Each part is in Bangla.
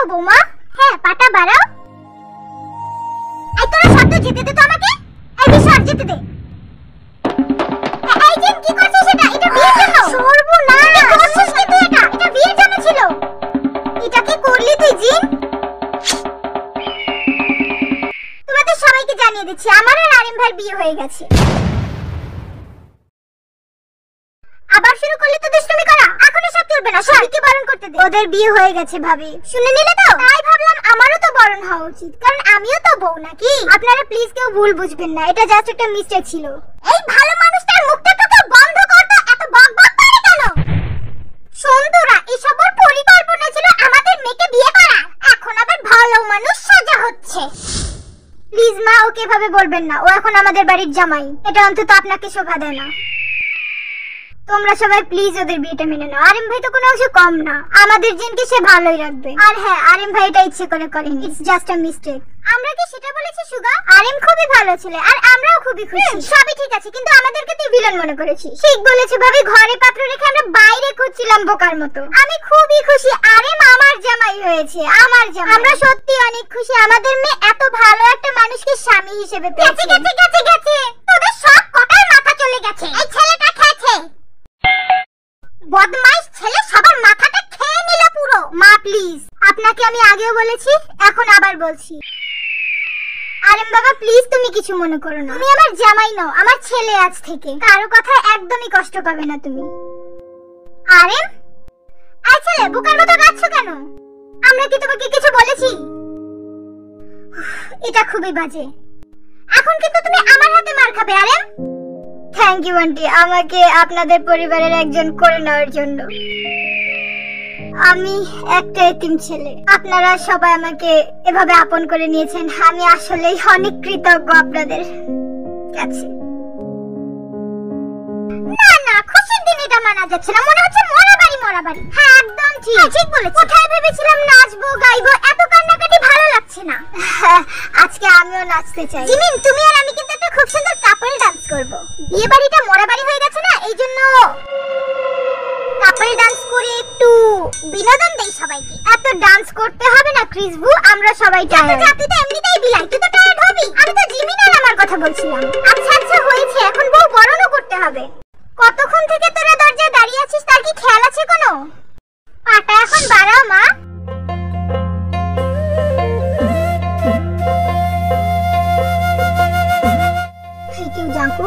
বাড়াও বৌমা, হ্যাঁ পাটা বাড়াও। এই তোরা শব্দ যেতে দে তো আমাকে, এই বিশাল যেতে দে। এই জিন কি করছিস এটা? এটা বিয়ের জন্য। সর্বনাশ, কি করছিস কি তুই? এটা বিয়ের জন্য ছিল। এটা কি করলি তুই জিন? তোমাদের সবাইকে জানিয়ে দিচ্ছি আমার আর আরিম ভাইয়ের বিয়ে হয়ে গেছে। আবার শুরু করলি তো দুষ্টুমি করা, এখনই সব চলবে না, সবাইকে বারণ করতে দে। ওদের বিয়ে হয়ে গেছে ভাবি, শুনে নিলে তো? তাই ভাবলাম আমারও তো বারণ হওয়া উচিত, কারণ আমিও তো বউ নাকি। আপনারা প্লিজ কেউ ভুল বুঝবেন না, এটা জাস্ট একটা মিস্টেক ছিল। এই ভালো মানুষটার মুখটা তো বন্ধ কর তো, এত বকবক করে কেন? সুন্দরা, এসব ওর পরিকল্পনা ছিল আমাদের মেয়েকে বিয়ে করা, এখন আবার ভালো মানুষ সাজা হচ্ছে। প্লিজ মা, ওকে এভাবে বলবেন না, ও এখন আমাদের বাড়ির জামাই, এটা অন্তত আপনাকে শোভা দেয় না। তোমরা সবাই প্লিজ ওদের বিয়েটা মেনে নাও। আরিম ভাই তো কোনো অংশে কম না, আমাদের জিনকে সে ভালোই রাখবে। আর হ্যাঁ, আরিম ভাই এটা ইচ্ছে করে করেনি, ইটস জাস্ট আ মিস্টেক। আমরা কি সেটা বলেছি সুগা? আরিম খুবই ভালো ছেলে আর আমরাও খুবই খুশি। সবই ঠিক আছে, কিন্তু আমাদেরকে তুই ভিলেন মনে করেছিস। ঠিক বলেছে ভাবি, ঘরে পাত্র রেখে আমরা বাইরে খুঁজছিলাম বোকার মতো। আমি খুবই খুশি আরিম আমার জামাই হয়েছে, আমার জামাই। আমরা সত্যি অনেক খুশি, আমাদের মেয়ে এত ভালো একটা মানুষকে স্বামী হিসেবে পেয়েছে। গেছে তোদের সব কটার মাথা চলে গেছে। এই ছেলেটা খেয়েছে, বদমাইশ ছেলে, সবার মাথাটা খেয়ে নিল পুরো। মা প্লিজ, আপনাকে আমি আগেও বলেছি, এখন আবার বলছি। আরিম বাবা প্লিজ, তুমি কিছু মনে করো না, তুমি আমার জামাই নও, আমার ছেলে আজ থেকে। কারো কথা একদমই কষ্ট পাবে না তুমি। আরিম, এই ছেলে বোকার মতো কাঁদছো কেন? আমরা কি তোমাকে কিছু বলেছি? এটা খুবই বাজে। এখন কিন্তু তুমি আমার হাতে মার খাবে। আরিম, থ্যাংক ইউ আন্টি, আমাকে আপনাদের পরিবারের একজন করে নেওয়ার জন্য। আমি একটা এতিম ছেলে, আপনারা সবাই আমাকে এভাবে আপন করে নিয়েছেন, আমি আসলেই অনেক কৃতজ্ঞ আপনাদের কাছে। না না, খুশির দিন এটা মানা যাচ্ছে না, মনে হচ্ছে মরাবাড়ি। হ্যাঁ একদম ঠিক বলেছ। কোথায় ভেবেছিলাম নাচবো গাইবো, এত কান্নাকাটি ভালো লাগছে না। আজকে আমিও নাচতে চাই। জিমিন, তুমি আর আমি কিন্তু একটা খুব সুন্দর কাপল ডান্স করব। বিয়ে বাড়িটা মরাবাড়ি হয়ে গেছে না, এইজন্য কাপল ডান্স করে একটু বিনোদন দেই সবাইকে। এত ডান্স করতে হবে না ক্রিসবু, আমরা সবাই টায়ার্ড। তুই তো এমনিতেই বিলাই, তুই তো টায়ার্ড হবি। আমি তো জিমিন আর আমার কথা বলছিলাম। আচ্ছা হয়েছে, এখন বউ বরণও করতে হবে। কতক্ষণ থেকে তোরা দরজায় দাঁড়িয়ে আছিস, তার কি খেয়াল আছে কোনো? পাটা এখন বাড়াও মা। Thank you Janku.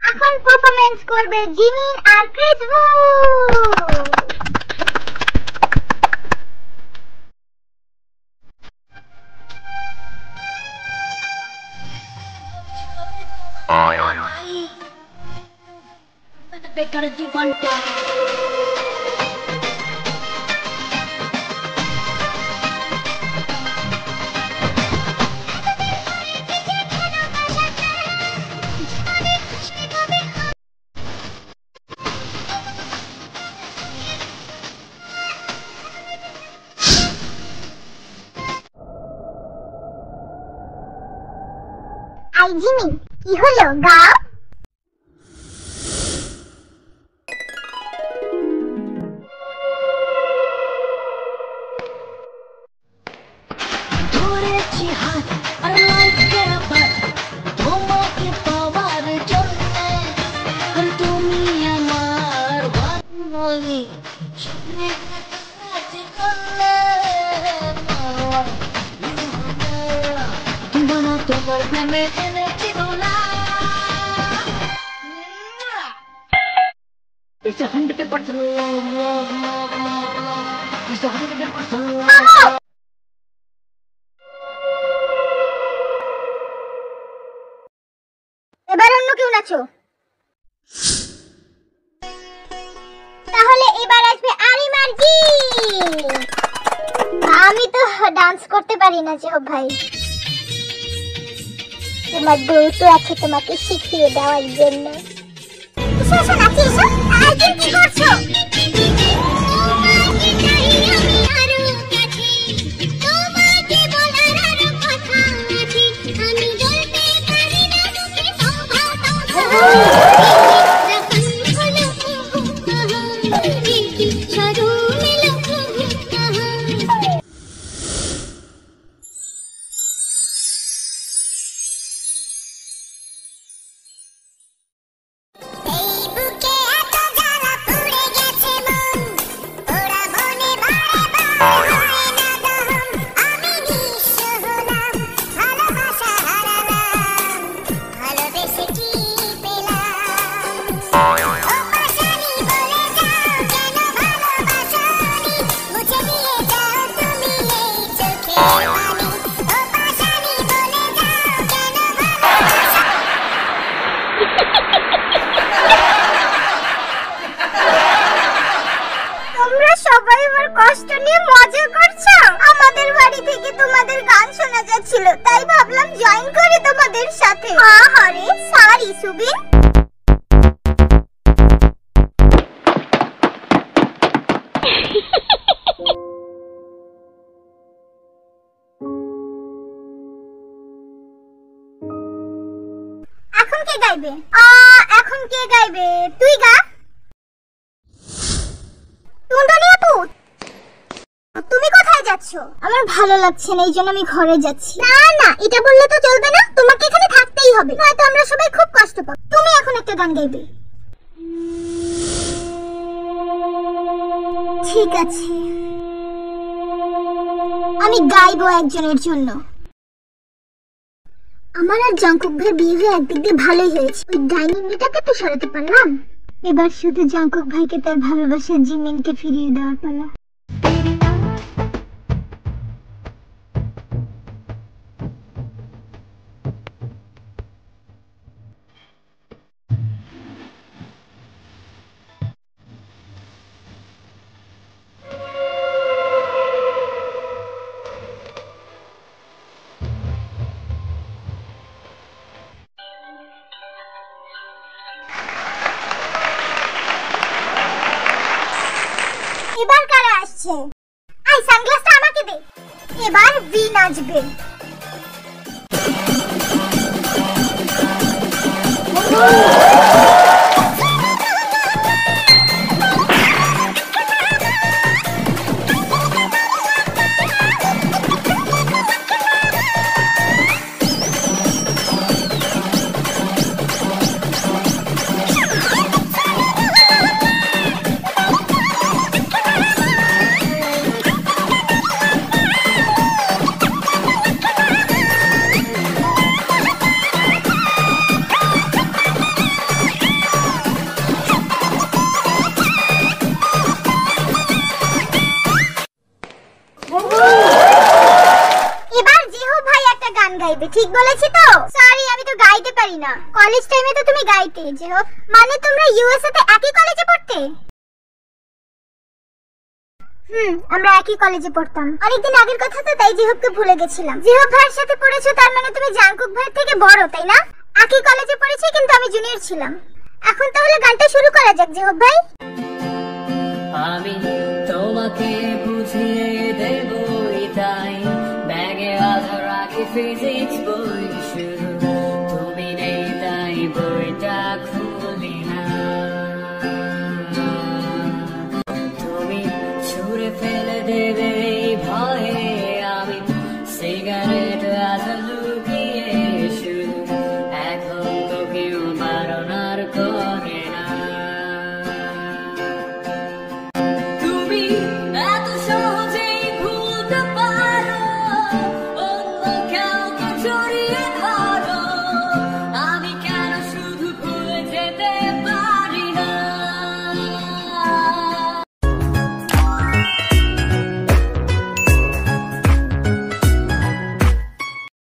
এখন পারফরম্যান্স করবে জিমিন আর ক্রিসবু। বেকার জীবনটা আই জিমিন, কি হলো গাও? এবার অন্য কেউ নাচো। তাহলে এবার আসবে আরিম আরজি। আমি তো ডান্স করতে পারি না জেহব ভাই, তোমার বউ তো আছে তোমাকে শিখিয়ে দেওয়ার জন্য। এসো নাচি এসো। আরজিন কি করছো? তোমরা সবাই আমার কষ্ট নিয়ে মজা করছো। আমাদের বাড়ি থেকে তোমাদের গান শোনা যাচ্ছিল, তাই ভাবলাম জয়েন করি তোমাদের সাথে। আরে সরি সুবিন। এখন কে গাইবে? এখন কে গাইবে? তুই গা। তুমি কোথায় যাচ্ছ? আমার ভালো লাগছে না, এই জন্য আমি ঘরে যাচ্ছি। না না, এটা বললে তো চলবে না, তোমাকে এখানে থাকতেই হবে, নয়তো আমরা সবাই খুব কষ্ট পাবো। তুমি এখন একটা গান গাইবে। ঠিক আছে, আমি গাইবো একজনের জন্য। আমার আর জাংকুক ভাইয়ের বিয়ে হয়ে একদিক দিয়ে ভালোই হয়েছে, ওই ডাইনিং মেয়েটাকে তো সরাতে পারলাম। এবার শুধু জাংকুক ভাইকে তার ভালোবাসার জিমিনকে ফিরিয়ে দেওয়ার পালা। এবার কারা আসছে? আই সানগ্লাসটা আমাকে দে। এবার ভি নাচবে। গাইবে, ঠিক বলেছি তো? সরি, আমি তো গাইতে পারি না। কলেজ টাইমে তো তুমি গাইতে। জেহব, মানে তোমরা ইউএসএ তে একই কলেজে পড়তে? আমরা একই কলেজে পড়তাম। অনেকদিন আগের কথা তো, তাই জেহবকে ভুলে গেছিলাম। জেহব ভাইয়ের সাথে পড়েছো, তার মানে তুমি জাংকুক ভাইয়ের থেকে বড়, তাই না? একই কলেজে পড়েছি, কিন্তু আমি জুনিয়র ছিলাম। এখন তাহলে গানটা শুরু করা যাক জেহব ভাই। আমি তোমাকে বুঝিয়ে দেব এটাই, ব্যাগে আধা রাখি ফিজিক্স বই শুরু, তুমি নেই তাই বইটা খুলি না, তুমি ছুঁড়ে ফেলে দেবে